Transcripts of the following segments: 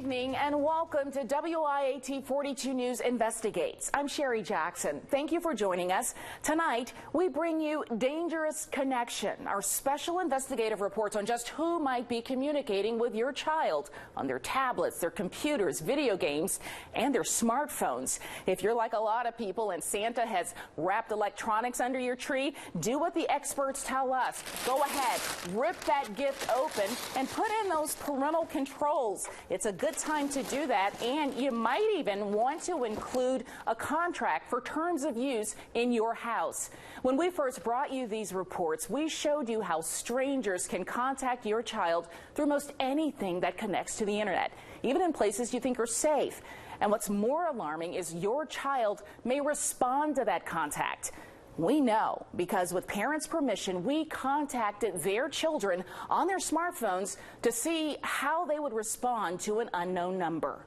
evening and welcome to WIAT 42 News Investigates. I'm Sherry Jackson. Thank you for joining us. Tonight, we bring you Dangerous Connection, our special investigative reports on just who might be communicating with your child on their tablets, their computers, video games, and their smartphones. If you're like a lot of people and Santa has wrapped electronics under your tree, do what the experts tell us. Go ahead, rip that gift open and put in those parental controls. It's a good time to do that, and you might even want to include a contract for terms of use in your house. When we first brought you these reports, we showed you how strangers can contact your child through most anything that connects to the internet, even in places you think are safe. And what's more alarming is your child may respond to that contact. We know because with parents' permission, we contacted their children on their smartphones to see how they would respond to an unknown number.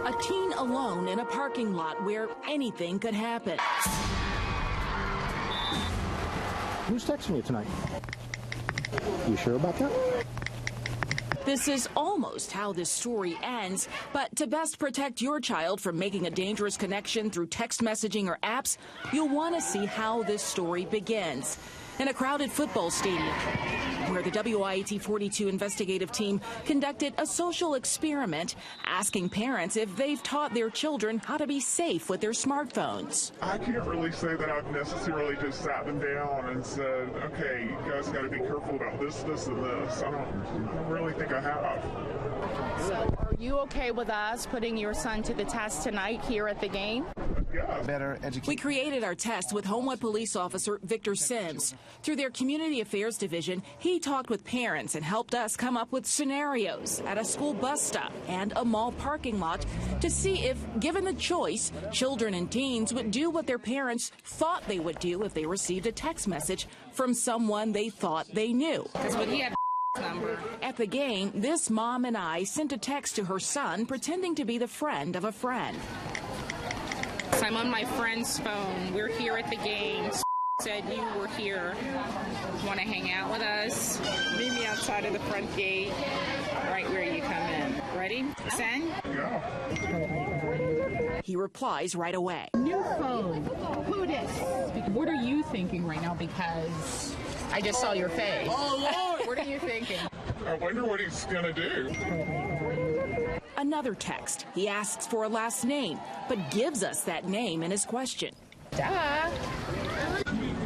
A teen alone in a parking lot where anything could happen. Who's texting you tonight? You sure about that? This is almost how this story ends, but to best protect your child from making a dangerous connection through text messaging or apps, you'll want to see how this story begins. In a crowded football stadium, where the WIAT 42 investigative team conducted a social experiment, asking parents if they've taught their children how to be safe with their smartphones. I can't really say that I've necessarily just sat them down and said, okay, you guys got to be careful about this, this, and this. I don't really think I have. So are you okay with us putting your son to the test tonight here at the game? Yeah. Better education. We created our test with Homewood Police Officer Victor Sims. Through their Community Affairs Division, he talked with parents and helped us come up with scenarios at a school bus stop and a mall parking lot to see if, given the choice, children and teens would do what their parents thought they would do if they received a text message from someone they thought they knew. Because when he had number. At the game, this mom and I sent a text to her son pretending to be the friend of a friend. I'm on my friend's phone. We're here at the game. Said you were here. Want to hang out with us? Meet me outside of the front gate, right where you come in. Ready? Send? Yeah. He replies right away. New phone. Who dis? What are you thinking right now? Because I just saw your face. Oh, Lord! What are you thinking? I wonder what he's going to do. Another text. He asks for a last name, but gives us that name in his question. Duh.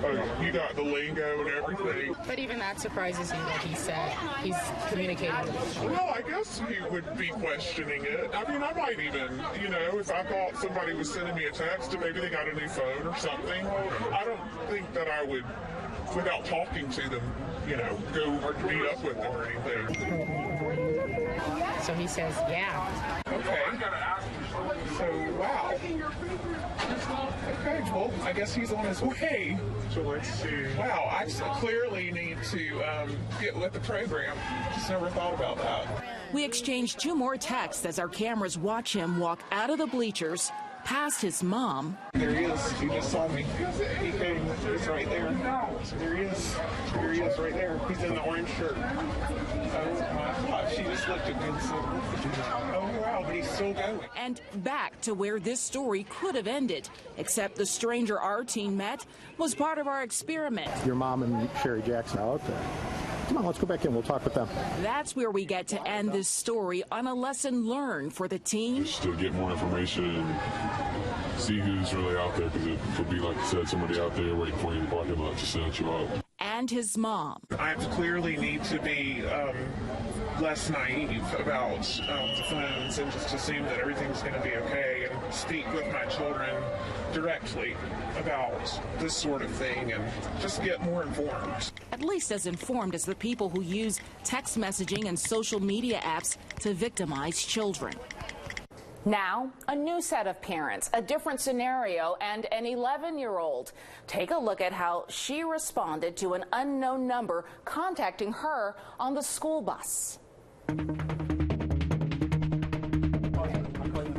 Oh, you got the lingo and everything. But even that surprises you that he said he's communicating with us. Well, I guess he would be questioning it. I mean, I might even, if I thought somebody was sending me a text and maybe they got a new phone or something, I don't think that I would, without talking to them, go meet up with them or anything. So he says, yeah. Okay. So, wow. Okay, well, I guess he's on his way. So let's see. Wow, I clearly need to get with the program. Just never thought about that. We exchanged 2 more texts as our cameras watch him walk out of the bleachers, past his mom. There he is. He just saw me. He came. He's right there. So there he is. There he is right there. He's in the orange shirt. Oh, my gosh. She just looked at me and said, oh, wow, but he's still going. And back to where this story could have ended, except the stranger our team met was part of our experiment. Your mom and Sherry Jackson are out there. Come on, let's go back in. We'll talk with them. That's where we get to end this story on a lesson learned for the team. Just to get more information and see who's really out there, because it could be, like you said, somebody out there waiting for you in the parking lot to send you out. And his mom. I clearly need to be less naive about the phones and just assume that everything's going to be okay and speak with my children directly about this sort of thing and just get more informed. At least as informed as the people who use text messaging and social media apps to victimize children. Now, a new set of parents, a different scenario, and an 11-year-old. Take a look at how she responded to an unknown number contacting her on the school bus.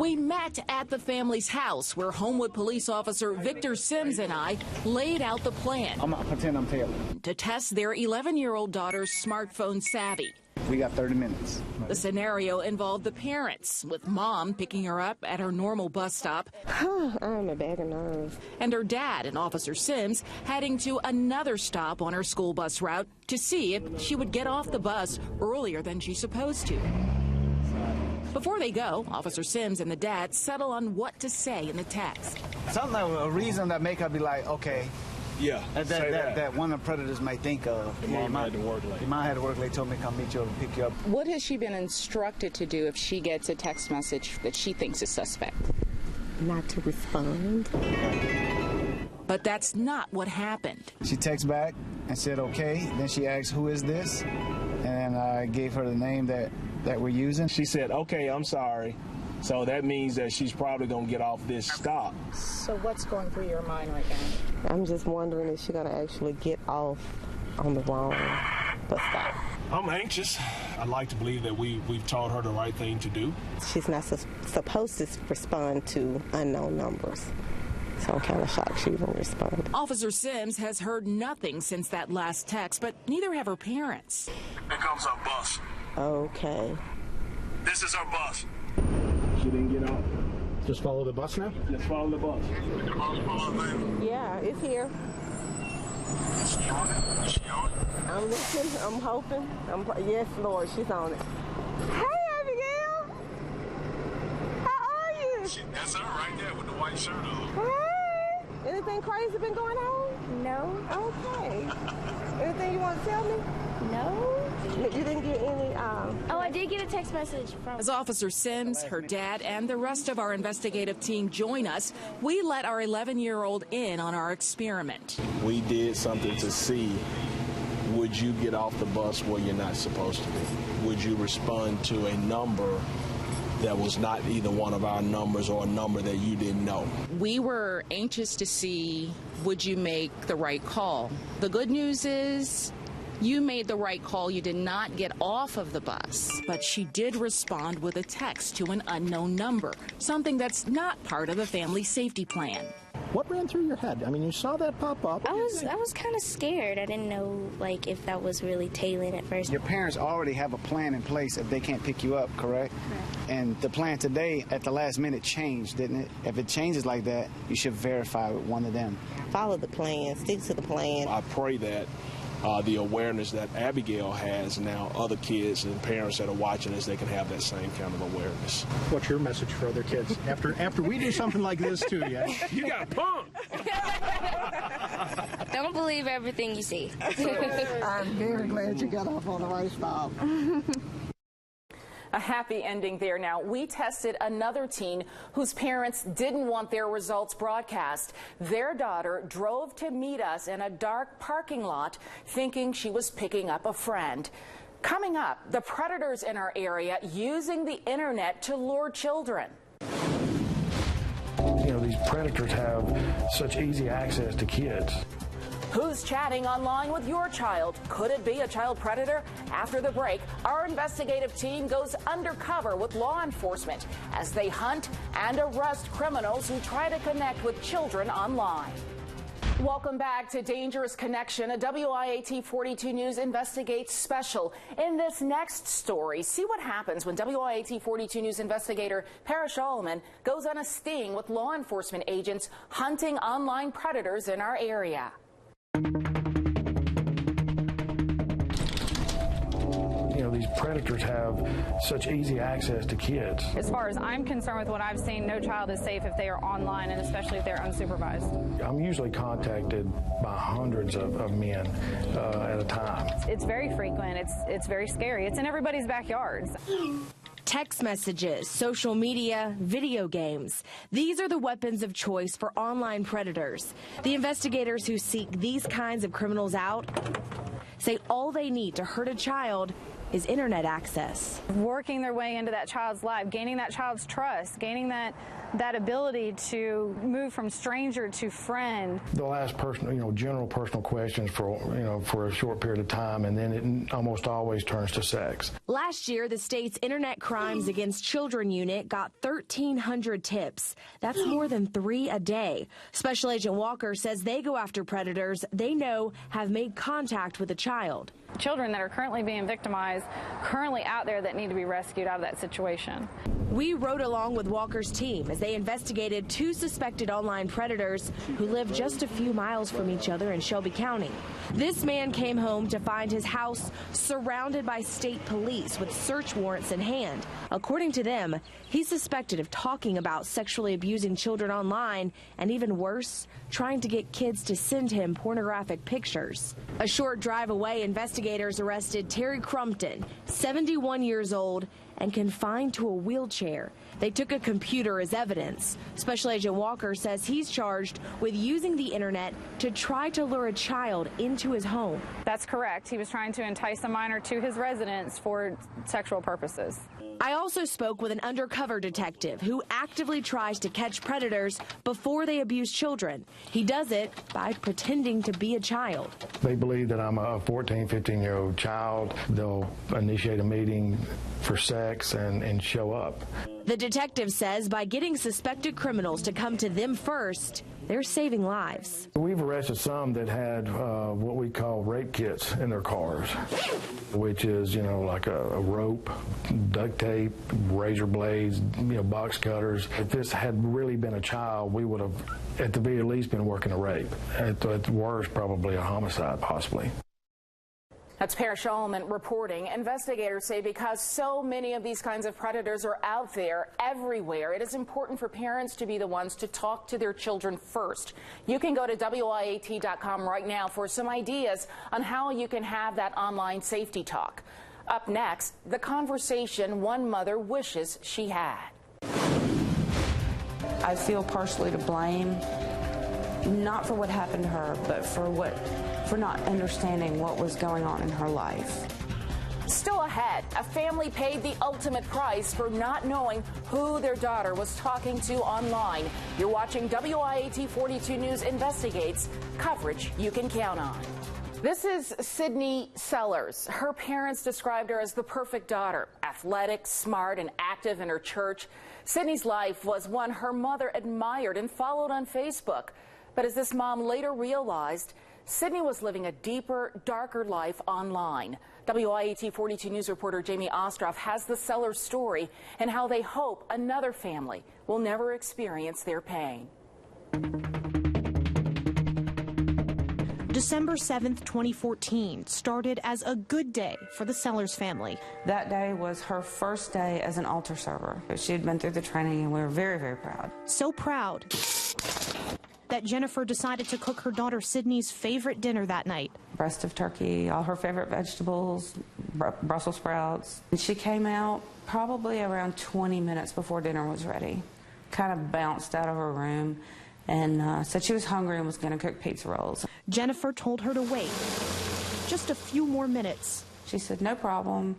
We met at the family's house where Homewood police officer Victor Sims and I laid out the plan. I'm gonna pretend I'm Taylor. To test their 11-year-old daughter's smartphone savvy. We got 30 minutes. The scenario involved the parents, with mom picking her up at her normal bus stop. I'm a bag of nerves. And her dad and Officer Sims heading to another stop on her school bus route to see if she would get off the bus earlier than she's supposed to. Before they go, Officer Sims and the dad settle on what to say in the text. Something like a reason that make her be like, okay. Yeah, that one of the predators might think of. Your mom had to work late. Your mom had to work late, told me to come meet you and pick you up. What has she been instructed to do if she gets a text message that she thinks is suspect? Not to respond. But that's not what happened. She texted back and said, okay. Then she asked, who is this? And I gave her the name that we're using. She said, okay, I'm sorry. So that means that she's probably going to get off this stop. So what's going through your mind right now? I'm just wondering if she's going to actually get off on the wrong bus stop. I'm anxious. I'd like to believe that we've taught her the right thing to do. She's not supposed to respond to unknown numbers. So I'm kind of shocked she even responded. Officer Sims has heard nothing since that last text, but neither have her parents. Here comes our bus. Okay. This is our bus. She didn't get off. Just follow the bus now? Just follow the bus. Yeah, it's here. Is she on it? Is she on it? I'm listening. I'm hoping. Yes, Lord, she's on it. Hey, Abigail. How are you? That's her right there with the white shirt on. Hey. Anything crazy been going on? No. Okay. Anything you want to tell me? No. You didn't get any, Oh, I did get a text message from... As Officer Sims, her dad, and the rest of our investigative team join us, we let our 11-year-old in on our experiment. We did something to see, would you get off the bus where you're not supposed to be? Would you respond to a number that was not either one of our numbers or a number that you didn't know? We were anxious to see, would you make the right call? The good news is, you made the right call. You did not get off of the bus. But she did respond with a text to an unknown number, something that's not part of the family safety plan. What ran through your head? I mean, you saw that pop up. I was kind of scared. I didn't know, like, if that was really Taylor at first. Your parents already have a plan in place if they can't pick you up, correct? And the plan today, at the last minute, changed, didn't it? If it changes like that, you should verify with one of them. follow the plan, stick to the plan. I pray that the awareness that Abigail has now, other kids and parents that are watching this, they can have that same kind of awareness. What's your message for other kids? After we do something like this too, yeah? You got punked! Don't believe everything you see. I'm very glad you got off on the right stop. A happy ending there. Now, we tested another teen whose parents didn't want their results broadcast. Their daughter drove to meet us in a dark parking lot thinking she was picking up a friend. Coming up, the predators in our area using the internet to lure children. You know, these predators have such easy access to kids. Who's chatting online with your child? Could it be a child predator? After the break, our investigative team goes undercover with law enforcement as they hunt and arrest criminals who try to connect with children online. Welcome back to Dangerous Connection, a WIAT 42 News Investigates special. In this next story, see what happens when WIAT 42 News investigator Parrish Allman goes on a sting with law enforcement agents hunting online predators in our area. You know, these predators have such easy access to kids. As far as I'm concerned with what I've seen, no child is safe if they are online, and especially if they're unsupervised. I'm usually contacted by hundreds of men at a time. It's very frequent. It's very scary. It's in everybody's backyards. Text messages, social media, video games. These are the weapons of choice for online predators. The investigators who seek these kinds of criminals out say all they need to hurt a child is internet access. Working their way into that child's life, gaining that child's trust, gaining that that ability to move from stranger to friend. They'll ask personal, general personal questions for a short period of time, and then it almost always turns to sex. Last year, the state's Internet Crimes Against Children unit got 1,300 tips. That's more than 3 a day. Special Agent Walker says they go after predators they know have made contact with a child. Children that are currently being victimized, currently out there that need to be rescued out of that situation. We rode along with Walker's team as they investigated 2 suspected online predators who live just a few miles from each other in Shelby County. This man came home to find his house surrounded by state police with search warrants in hand. According to them, he's suspected of talking about sexually abusing children online and, even worse, trying to get kids to send him pornographic pictures. A short drive away, investigators arrested Terry Crumpton, 71 years old, and confined to a wheelchair. They took a computer as evidence. Special Agent Walker says he's charged with using the internet to try to lure a child into his home. That's correct. He was trying to entice a minor to his residence for sexual purposes. I also spoke with an undercover detective who actively tries to catch predators before they abuse children. He does it by pretending to be a child. They believe that I'm a 14, 15-year-old child. They'll initiate a meeting for sex and show up. The detective says by getting suspected criminals to come to them first, they're saving lives. We've arrested some that had what we call rape kits in their cars, which is, like a rope, duct tape, razor blades, box cutters. If this had really been a child, we would have, at the very least, been working a rape. At worst, probably a homicide, possibly. That's Per Shulman reporting. Investigators say because so many of these kinds of predators are out there everywhere, it is important for parents to be the ones to talk to their children first. You can go to WIAT.com right now for some ideas on how you can have that online safety talk. Up next, the conversation one mother wishes she had. I feel partially to blame, not for what happened to her, but for not understanding what was going on in her life. Still ahead, a family paid the ultimate price for not knowing who their daughter was talking to online. You're watching WIAT 42 News Investigates, coverage you can count on. This is Sydney Sellers. Her parents described her as the perfect daughter, athletic, smart, and active in her church. Sydney's life was one her mother admired and followed on Facebook. But as this mom later realized, Sydney was living a deeper, darker life online. WIAT 42 News reporter Jamie Ostroff has the Sellers story and how they hope another family will never experience their pain. December 7th, 2014 started as a good day for the Sellers family. That day was her first day as an altar server. She had been through the training, and we were very, very proud. So proud that Jennifer decided to cook her daughter Sydney's favorite dinner that night. Breast of turkey, all her favorite vegetables, Brussels sprouts. And she came out probably around 20 minutes before dinner was ready. Kind of bounced out of her room and said she was hungry and was going to cook pizza rolls. Jennifer told her to wait just a few more minutes. She said, no problem.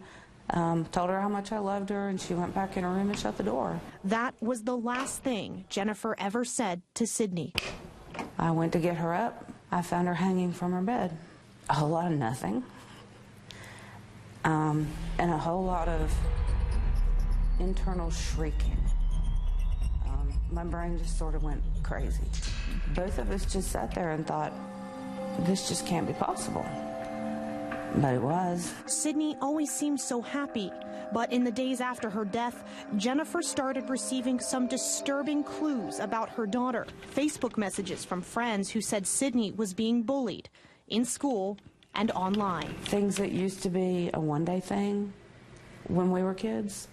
Told her how much I loved her, and she went back in her room and shut the door. That was the last thing Jennifer ever said to Sydney. I went to get her up. I found her hanging from her bed. A whole lot of nothing. And a whole lot of internal shrieking. My brain just sort of went crazy. Both of us just sat there and thought, this just can't be possible. But it was. Sydney always seemed so happy, but in the days after her death, Jennifer started receiving some disturbing clues about her daughter. Facebook messages from friends who said Sydney was being bullied in school and online. Things that used to be a one-day thing when we were kids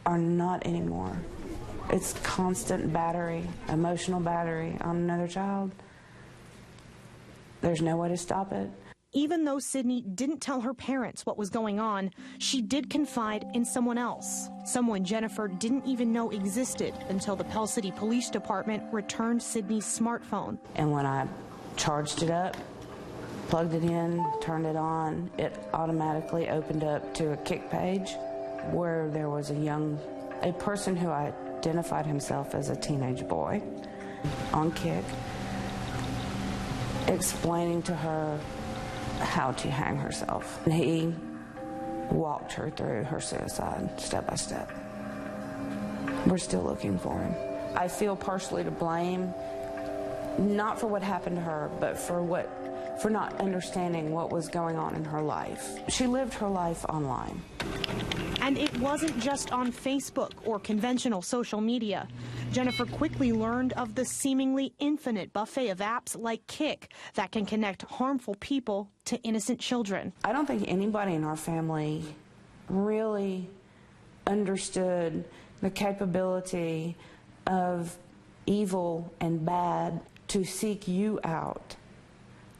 are not anymore. It's constant battery, emotional battery on another child. There's no way to stop it. Even though Sydney didn't tell her parents what was going on, she did confide in someone else, someone Jennifer didn't even know existed until the Pell City Police Department returned Sydney's smartphone. And when I charged it up, plugged it in, turned it on, it automatically opened up to a Kik page where there was a person who I identified himself as a teenage boy on Kick, explaining to her how to hang herself. And he walked her through her suicide step by step. We're still looking for him. I feel partially to blame, not for what happened to her, but for not understanding what was going on in her life. She lived her life online. And it wasn't just on Facebook or conventional social media. Jennifer quickly learned of the seemingly infinite buffet of apps like Kick that can connect harmful people to innocent children. I don't think anybody in our family really understood the capability of evil and bad to seek you out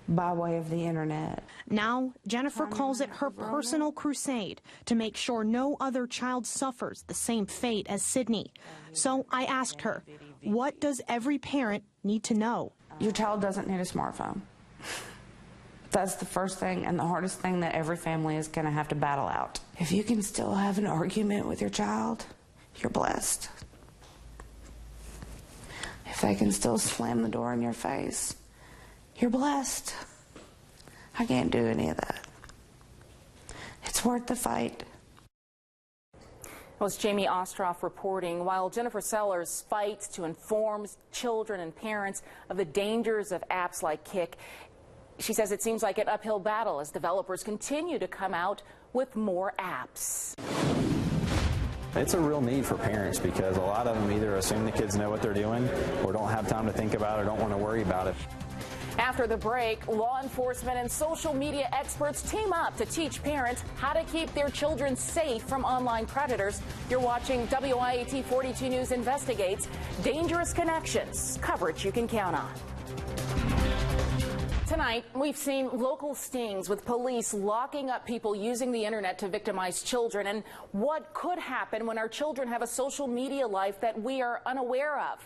by way of the internet. Now, Jennifer calls it her personal crusade to make sure no other child suffers the same fate as Sydney. So I asked her, what does every parent need to know? Your child doesn't need a smartphone. That's the first thing and the hardest thing that every family is going to have to battle out. If you can still have an argument with your child, you're blessed. If they can still slam the door in your face, you're blessed. I can't do any of that. It's worth the fight. Well, it's Jamie Ostroff reporting. While Jennifer Sellers fights to inform children and parents of the dangers of apps like Kick, she says it seems like an uphill battle as developers continue to come out with more apps. It's a real need for parents because a lot of them either assume the kids know what they're doing or don't have time to think about it or don't want to worry about it. After the break, law enforcement and social media experts team up to teach parents how to keep their children safe from online predators. You're watching WIAT 42 News Investigates Dangerous Connections, coverage you can count on. Tonight, we've seen local stings with police locking up people using the internet to victimize children, and what could happen when our children have a social media life that we are unaware of.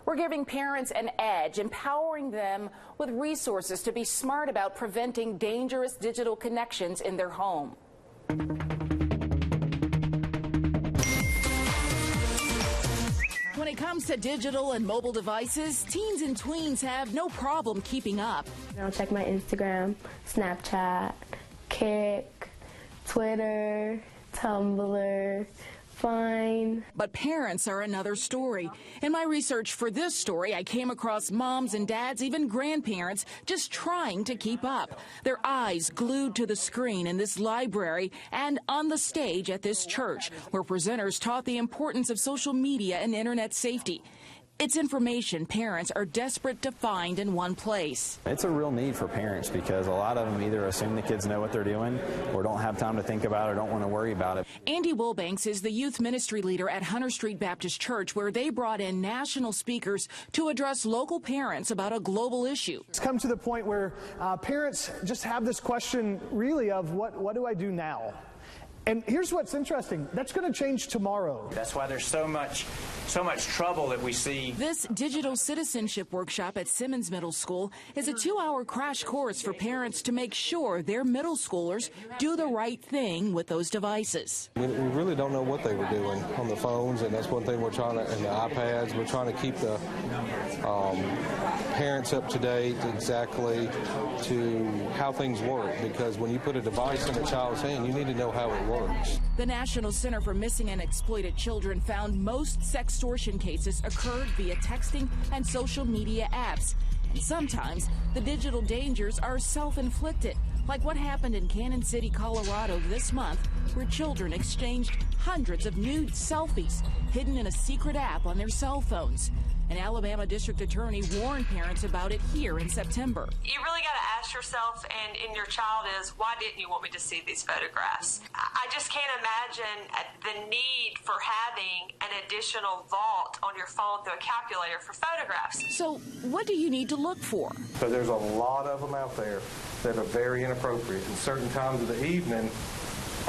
We're giving parents an edge, empowering them with resources to be smart about preventing dangerous digital connections in their home. When it comes to digital and mobile devices, teens and tweens have no problem keeping up. I'll check my Instagram, Snapchat, Kick, Twitter, Tumblr, Fine. But parents are another story. In my research for this story, I came across moms and dads, even grandparents, just trying to keep up. Their eyes glued to the screen in this library and on the stage at this church, where presenters taught the importance of social media and internet safety. It's information parents are desperate to find in one place. It's a real need for parents because a lot of them either assume the kids know what they're doing or don't have time to think about it or don't want to worry about it. Andy Wilbanks is the youth ministry leader at Hunter Street Baptist Church, where they brought in national speakers to address local parents about a global issue. It's come to the point where parents just have this question really of what do I do now? And here's what's interesting. That's going to change tomorrow. That's why there's so much trouble that we see. This digital citizenship workshop at Simmons Middle School is a 2-hour crash course for parents to make sure their middle schoolers do the right thing with those devices. We really don't know what they were doing on the phones, and that's one thing we're trying to, and the iPads, we're trying to keep the parents up to date exactly to how things work, because when you put a device in a child's hand, you need to know how it works. The National Center for Missing and Exploited Children found most sextortion cases occurred via texting and social media apps. And sometimes the digital dangers are self-inflicted, like what happened in Cannon City, Colorado this month, where children exchanged hundreds of nude selfies hidden in a secret app on their cell phones. An Alabama district attorney warned parents about it here in September. You really got to ask yourself, and in your child is, why didn't you want me to see these photographs? I just can't imagine the need for having an additional vault on your phone through a calculator for photographs. So what do you need to look for? So there's a lot of them out there that are very inappropriate. In certain times of the evening,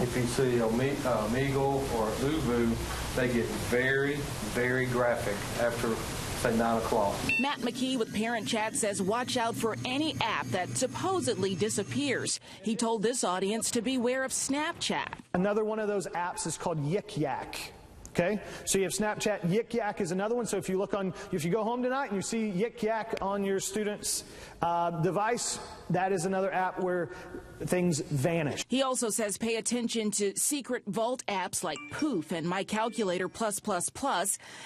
if you see a Meagle or a Uvu, they get very, very graphic after, say, 9 o'clock. Matt McKee with Parent Chat says watch out for any app that supposedly disappears. He told this audience to beware of Snapchat. Another one of those apps is called Yik Yak. Okay, so you have Snapchat. Yik Yak is another one. So if you go home tonight and you see Yik Yak on your student's device, that is another app where things vanish. He also says pay attention to secret vault apps like Poof and My Calculator Plus,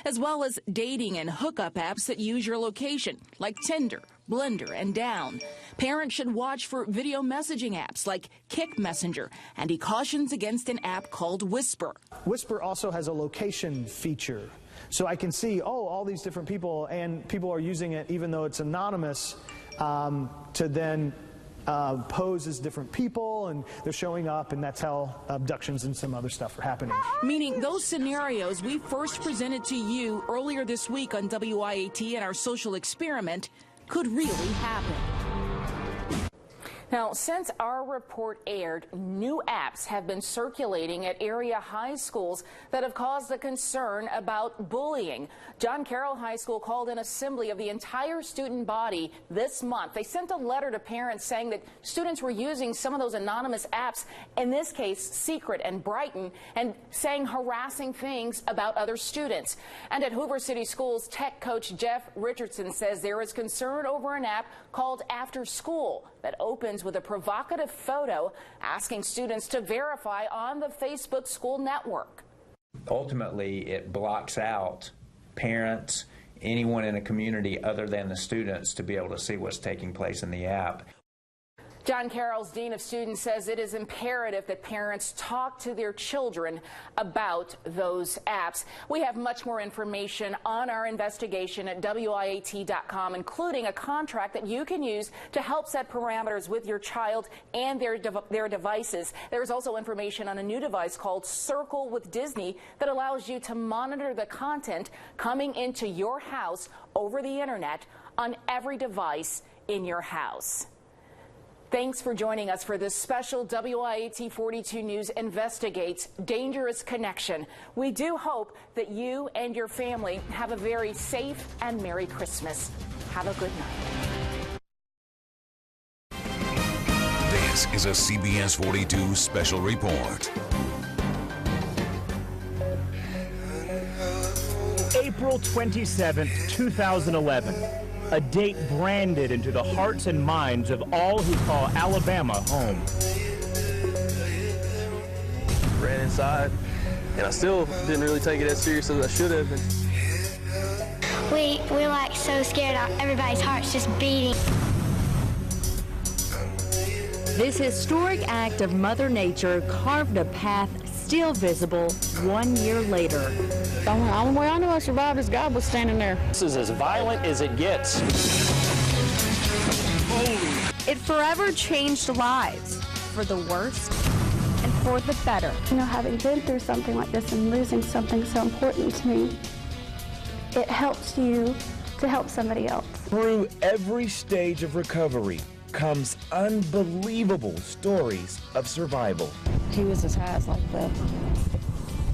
as well as dating and hookup apps that use your location, like Tinder, Blender, and Down. Parents should watch for video messaging apps like Kick Messenger, and he cautions against an app called Whisper. Whisper also has a location feature. So I can see, all these different people, and people are using it even though it's anonymous to then pose as different people, and they're showing up, and that's how abductions and some other stuff are happening. Meaning those scenarios we first presented to you earlier this week on WIAT and our social experiment could really happen. Now, since our report aired, new apps have been circulating at area high schools that have caused a concern about bullying. John Carroll High School called an assembly of the entire student body this month. They sent a letter to parents saying that students were using some of those anonymous apps, in this case Secret and Brighton, and saying harassing things about other students. And at Hoover City Schools, tech coach Jeff Richardson says there is concern over an app called After School that opens with a provocative photo asking students to verify on the Facebook school network. Ultimately, it blocks out parents, anyone in a community other than the students, to be able to see what's taking place in the app. John Carroll's Dean of Students says it is imperative that parents talk to their children about those apps. We have much more information on our investigation at WIAT.com, including a contract that you can use to help set parameters with your child and their devices. There's also information on a new device called Circle with Disney that allows you to monitor the content coming into your house over the internet on every device in your house. Thanks for joining us for this special WIAT 42 News Investigates Dangerous Connection. We do hope that you and your family have a very safe and Merry Christmas. Have a good night. This is a CBS 42 special report. April 27th, 2011. A date branded into the hearts and minds of all who call Alabama home. Ran inside, and I still didn't really take it as serious as I should have. We're like so scared. Everybody's heart's just beating. This historic act of Mother Nature carved a path still visible 1 year later. The only way I know I survived is God was standing there. This is as violent as it gets. It forever changed lives, for the worst and for the better. You know, having been through something like this and losing something so important to me, it helps you to help somebody else. Through every stage of recovery comes unbelievable stories of survival. He was as high as like the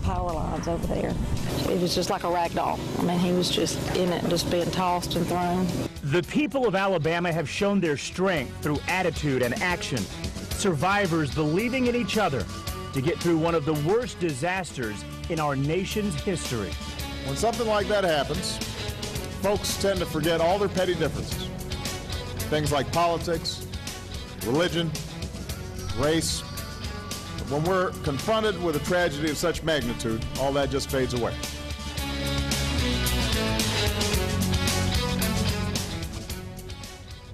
power lines over there. It was just like a rag doll. I mean, he was just in it, just being tossed and thrown. The people of Alabama have shown their strength through attitude and action. Survivors believing in each other to get through one of the worst disasters in our nation's history. When something like that happens, folks tend to forget all their petty differences. Things like politics, religion, race. But when we're confronted with a tragedy of such magnitude, all that just fades away.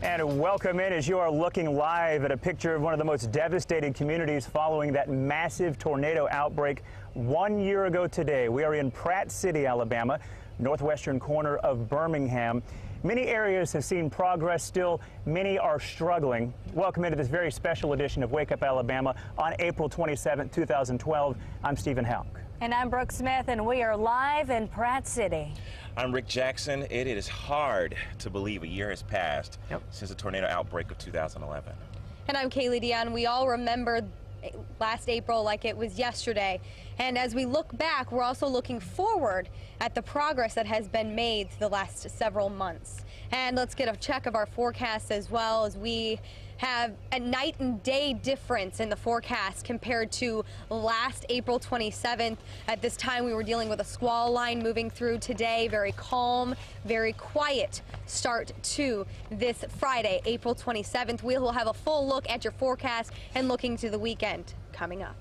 And welcome in as you are looking live at a picture of one of the most devastating communities following that massive tornado outbreak 1 year ago today. We are in Pratt City, Alabama, northwestern corner of Birmingham. Many areas have seen progress, still many are struggling. Welcome into this very special edition of Wake Up Alabama on April 27, 2012. I'm Stephen Houck. And I'm Brooke Smith, and we are live in Pratt City. I'm Rick Jackson. It is hard to believe a year has passed since the tornado outbreak of 2011. And I'm Kaylee Dion. We all remember last April like it was yesterday. And as we look back, we're also looking forward at the progress that has been made the last several months. And let's get a check of our forecast as well, as we have a night and day difference in the forecast compared to last April 27th. At this time, we were dealing with a squall line moving through today. Very calm, very quiet start to this Friday, April 27th. We will have a full look at your forecast and looking to the weekend coming up.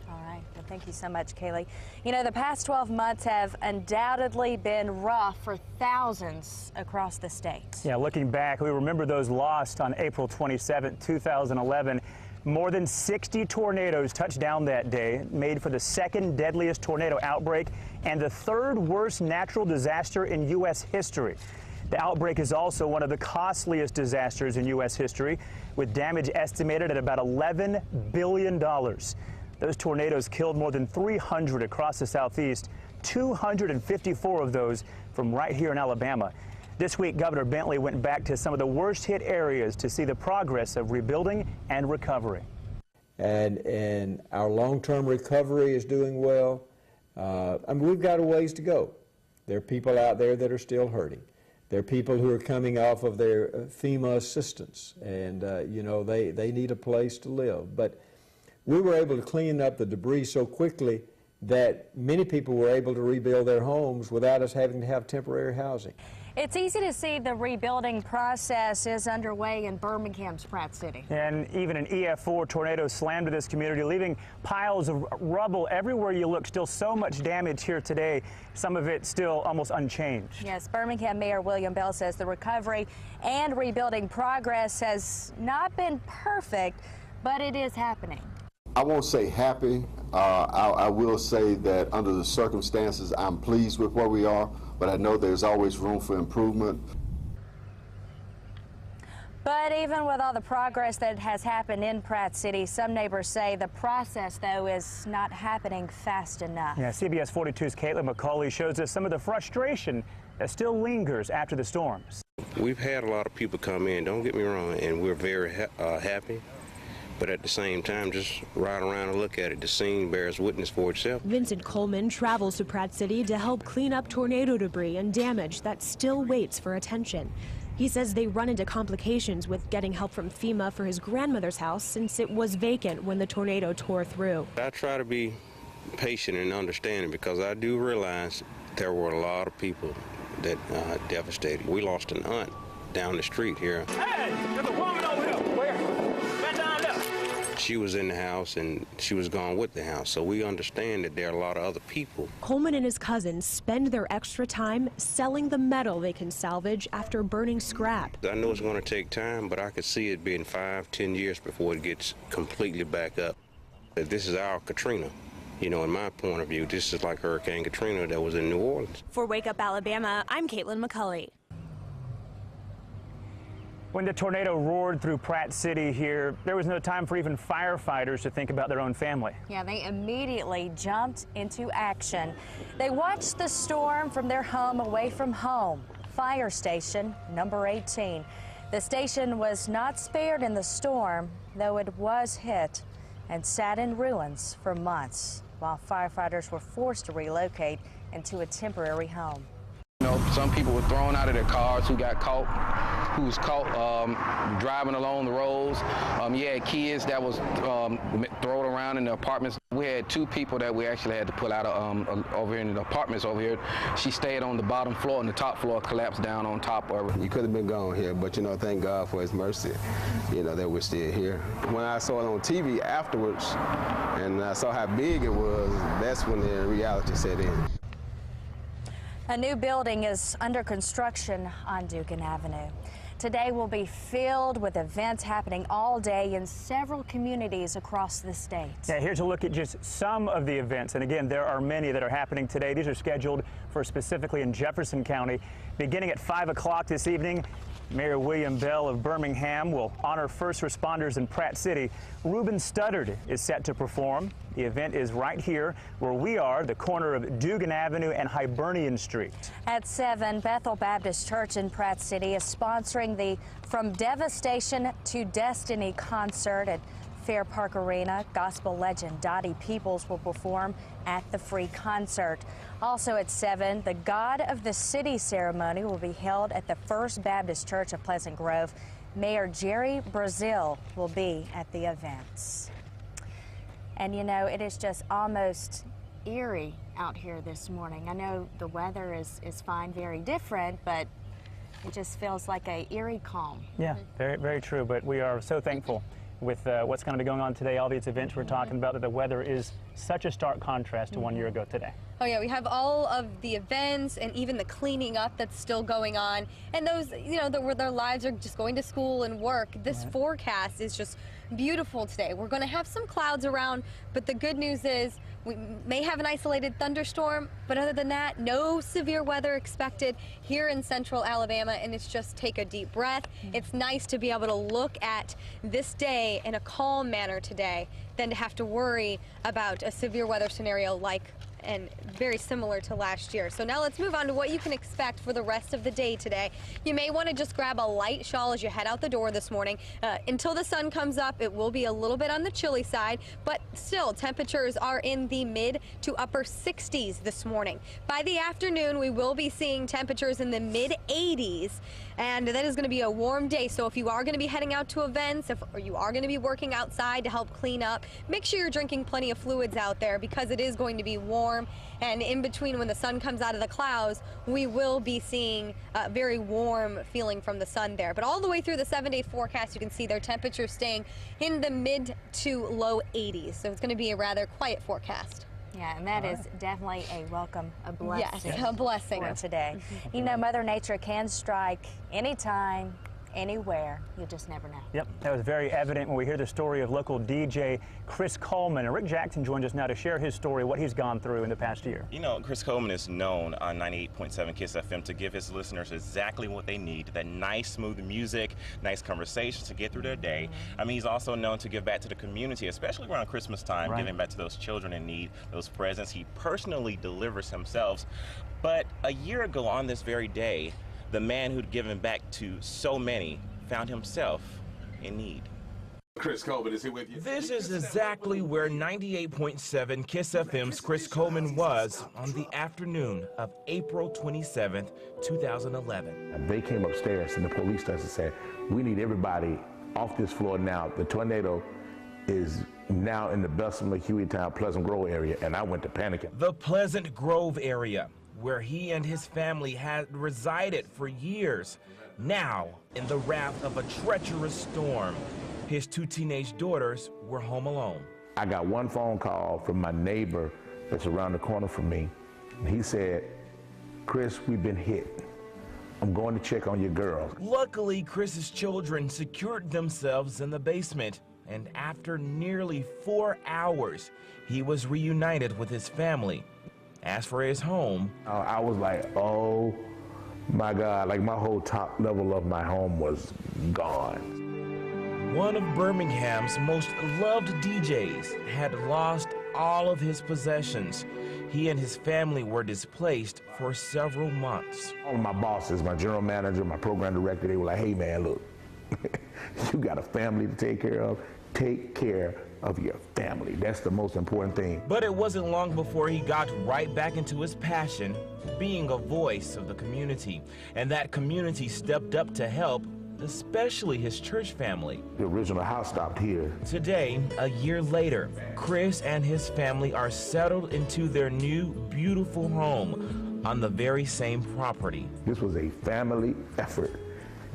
All right. Well, thank you so much, Kaylee. You know, the past 12 months have undoubtedly been rough for thousands across the state. Yeah, looking back, we remember those lost on April 27, 2011. More than 60 tornadoes touched down that day, made for the second deadliest tornado outbreak and the third worst natural disaster in U.S. history. The outbreak is also one of the costliest disasters in U.S. history, with damage estimated at about $11 billion. Those tornadoes killed more than 300 across the Southeast, 254 of those from right here in Alabama. This week, Governor Bentley went back to some of the worst hit areas to see the progress of rebuilding and recovery. And our long-term recovery is doing well. I mean, we've got a ways to go. There are people out there that are still hurting. There are people who are coming off of their FEMA assistance, and you know, they need a place to live. But we were able to clean up the debris so quickly that many people were able to rebuild their homes without us having to have temporary housing. It's easy to see the rebuilding process is underway in Birmingham's Pratt City. And even an EF4 tornado slammed to this community, leaving piles of rubble everywhere you look. Still so much damage here today, some of it still almost unchanged. Yes, Birmingham Mayor William Bell says the recovery and rebuilding progress has not been perfect, but it is happening. I won't say happy. I will say that under the circumstances, I'm pleased with where we are, but I know there's always room for improvement. But even with all the progress that has happened in Pratt City, some neighbors say the process, though, is not happening fast enough. Yeah, CBS 42's Caitlin McCauley shows us some of the frustration that still lingers after the storms. We've had a lot of people come in, don't get me wrong, and we're very happy. But at the same time, just ride around and look at it. The scene bears witness for itself. Vincent Coleman travels to Pratt City to help clean up tornado debris and damage that still waits for attention. He says they run into complications with getting help from FEMA for his grandmother's house since it was vacant when the tornado tore through. I try to be patient and understanding because I do realize there were a lot of people that devastated. We lost an aunt down the street here. Hey, there's a woman over here. Where? Right down there. She was in the house and she was gone with the house, so we understand that there are a lot of other people. Coleman and his cousins spend their extra time selling the metal they can salvage after burning scrap. I know it's going to take time, but I could see it being 5-10 years before it gets completely back up. This is our Katrina. You know, in my point of view, this is like Hurricane Katrina that was in New Orleans. For Wake Up Alabama, I'm Caitlin McCulley. When the tornado roared through Pratt City here, there was no time for even firefighters to think about their own family. Yeah, they immediately jumped into action. They watched the storm from their home away from home, fire station number 18. The station was not spared in the storm, though it was hit and sat in ruins for months, while firefighters were forced to relocate into a temporary home. You know, some people were thrown out of their cars who was caught driving along the roads. You had kids that was thrown around in the apartments. We had 2 people that we actually had to pull out of over in the apartments over here. She stayed on the bottom floor and the top floor collapsed down on top of her. You could have been gone here, but you know, thank God for his mercy, you know, that we're still here. When I saw it on TV afterwards and I saw how big it was, that's when the reality set in. A new building is under construction on Dugan Avenue. Today will be filled with events happening all day in several communities across the state. Yeah, here's a look at just some of the events. And again, there are many that are happening today. These are scheduled for specifically in Jefferson County. Beginning at 5 o'clock this evening, Mayor William Bell of Birmingham will honor first responders in Pratt City. Ruben Studdard is set to perform. The event is right here where we are, the corner of Dugan Avenue and Hibernian Street. At 7, Bethel Baptist Church in Pratt City is sponsoring the From Devastation to Destiny concert at Fair Park Arena. Gospel legend Dottie Peoples will perform at the free concert. Also at 7, the God of the City ceremony will be held at the First Baptist Church of Pleasant Grove. Mayor Jerry Brazil will be at the events. And you know, it is just almost eerie out here this morning. I know the weather is fine, very different, but it just feels like a eerie calm. Yeah, very, very true. But we are so thankful with what's going to be going on today, all these events we're talking about, that the weather is such a stark contrast to 1 year ago today. Oh yeah, we have all of the events and even the cleaning up that's still going on. And those, you know, their lives are just going to school and work. This forecast is just beautiful today. We're going to have some clouds around, but the good news is we may have an isolated thunderstorm, but other than that, no severe weather expected here in central Alabama, and it's just take a deep breath. It's nice to be able to look at this day in a calm manner today than to have to worry about a severe weather scenario and very similar to last year. So now let's move on to what you can expect for the rest of the day today. You may want to just grab a light shawl as you head out the door this morning. Until the sun comes up, it will be a little bit on the chilly side, but still temperatures are in the mid to upper 60s this morning. By the afternoon, we will be seeing temperatures in the mid 80s, and that is going to be a warm day. So if you are going to be heading out to events, or you are going to be working outside to help clean up, make sure you're drinking plenty of fluids out there, because it is going to be warm. And in between, when the sun comes out of the clouds, we will be seeing a very warm feeling from the sun there. But all the way through the 7-day forecast, you can see their temperatures staying in the mid to low 80s. So it's going to be a rather quiet forecast. Yeah, and that is definitely a welcome, a blessing. Yes, a blessing for today. You know, Mother Nature can strike anytime, anywhere. You just never know. Yep, that was very evident when we hear the story of local DJ Chris Coleman. And Rick Jackson joins us now to share his story, what he's gone through in the past year. You know, Chris Coleman is known on 98.7 KISS FM to give his listeners exactly what they need, that nice, smooth music, nice conversations to get through their day. I mean, he's also known to give back to the community, especially around Christmas time, giving back to those children in need, those presents. He personally delivers himself. But a year ago on this very day, the man who'd given back to so many found himself in need. Chris Coleman is here with you. This is exactly where 98.7 KISS FM's Chris Coleman was on the afternoon of April 27th, 2011. They came upstairs and the police started to say, we need everybody off this floor now. The tornado is now in the Bessemer, Hueytown, Pleasant Grove area, and I went to panicking. The Pleasant Grove area, where he and his family had resided for years. Now, in the wrath of a treacherous storm, his 2 teenage daughters were home alone. I got one phone call from my neighbor that's around the corner from me. And he said, Chris, we've been hit. I'm going to check on your girls. Luckily, Chris's children secured themselves in the basement, and after nearly 4 hours, he was reunited with his family. As for his home, I was like, oh my God, like my whole top level of my home was gone. One of Birmingham's most loved DJs had lost all of his possessions. He and his family were displaced for several months. All of my bosses, my general manager, my program director, they were like, hey man, look, you got a family to take care of. Take care of your family. That's the most important thing. But it wasn't long before he got right back into his passion, being a voice of the community. And that community stepped up to help, especially his church family. The original house stopped here. Today, a year later, Chris and his family are settled into their new, beautiful home on the very same property. This was a family effort.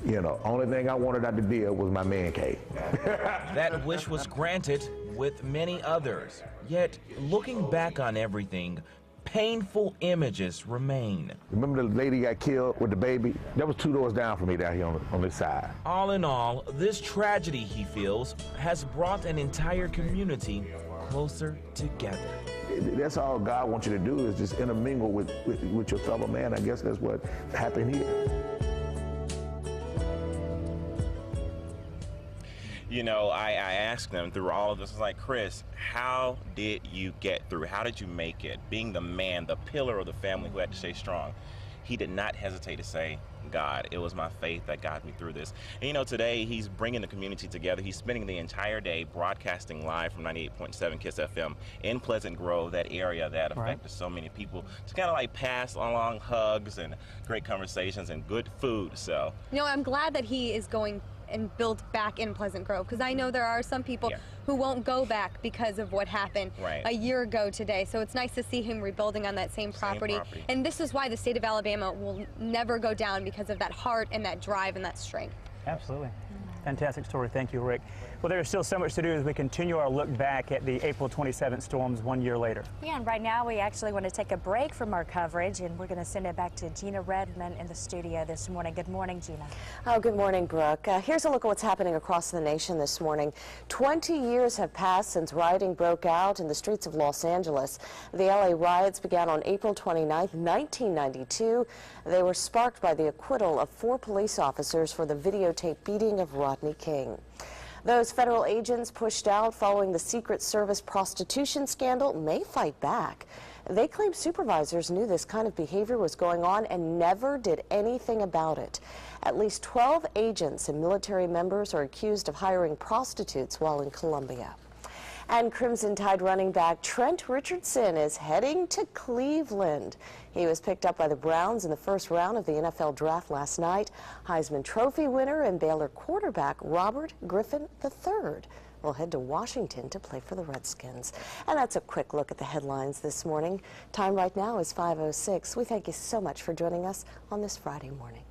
You know, only thing I wanted out the deal was my man cave. That wish was granted with many others. Yet, looking back on everything, painful images remain. Remember the lady got killed with the baby? That was 2 doors down from me down here on this side. All in all, this tragedy, he feels, has brought an entire community closer together. That's all God wants you to do, is just intermingle with your fellow man. I guess that's what happened here. You know, I asked them through all of this, like, Chris, how did you get through? How did you make it? Being the man, the pillar of the family who had to stay strong. he did not hesitate to say, God, it was my faith that got me through this. And you know, today he's bringing the community together. He's spending the entire day broadcasting live from 98.7 KISS FM in Pleasant Grove, that area that affected so many people, to kind of like pass along hugs and great conversations and good food. So, you know, I'm glad that he is going and built back in Pleasant Grove, because I know there are some people who won't go back because of what happened a year ago today. So it's nice to see him rebuilding on that same property. And this is why the state of Alabama will never go down, because of that heart and that drive and that strength. Absolutely. Fantastic story. Thank you, Rick. Well, there's still so much to do as we continue our look back at the April 27th storms 1 year later. Yeah, and right now we actually want to take a break from our coverage, and we're going to send it back to Gina Redmond in the studio this morning. Good morning, Gina. Oh, good morning, Brooke. Here's a look at what's happening across the nation this morning. 20 years have passed since rioting broke out in the streets of Los Angeles. The LA riots began on April 29th, 1992. They were sparked by the acquittal of 4 police officers for the videotape beating of Rodney King. Those federal agents pushed out following the Secret Service prostitution scandal may fight back. They claim supervisors knew this kind of behavior was going on and never did anything about it. At least 12 agents and military members are accused of hiring prostitutes while in Colombia. And Crimson Tide running back Trent Richardson is heading to Cleveland. He was picked up by the Browns in the first round of the NFL draft last night. Heisman Trophy winner and Baylor quarterback Robert Griffin III will head to Washington to play for the Redskins. And that's a quick look at the headlines this morning. Time right now is 5:06. We thank you so much for joining us on this Friday morning.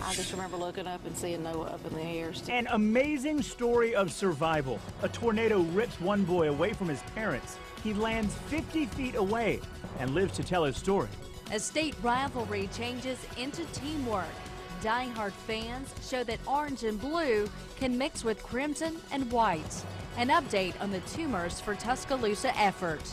I just remember looking up and seeing Noah up in the air. An amazing story of survival. A tornado rips one boy away from his parents. He lands 50 feet away and lives to tell his story. A state rivalry changes into teamwork. Die-hard fans show that orange and blue can mix with crimson and white. An update on the Tumors for Tuscaloosa effort.